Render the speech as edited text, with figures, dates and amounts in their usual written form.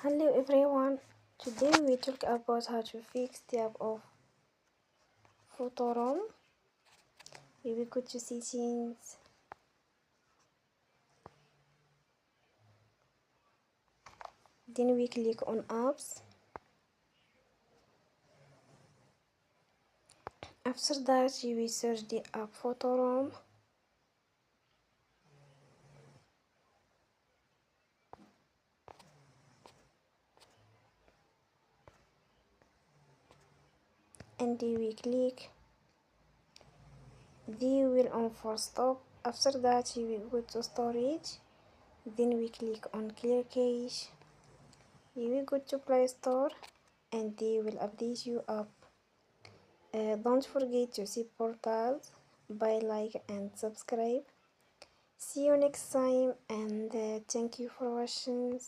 Hello everyone, today we talk about how to fix the app of Photoroom. We will go to settings, then we click on apps. After that you will search the app Photoroom. And then we click the wheel on for stop. After that you will go to storage, then we click on clear cache. You will go to Play Store and they will update you up. Don't forget to support us by like and subscribe. See you next time and thank you for watching.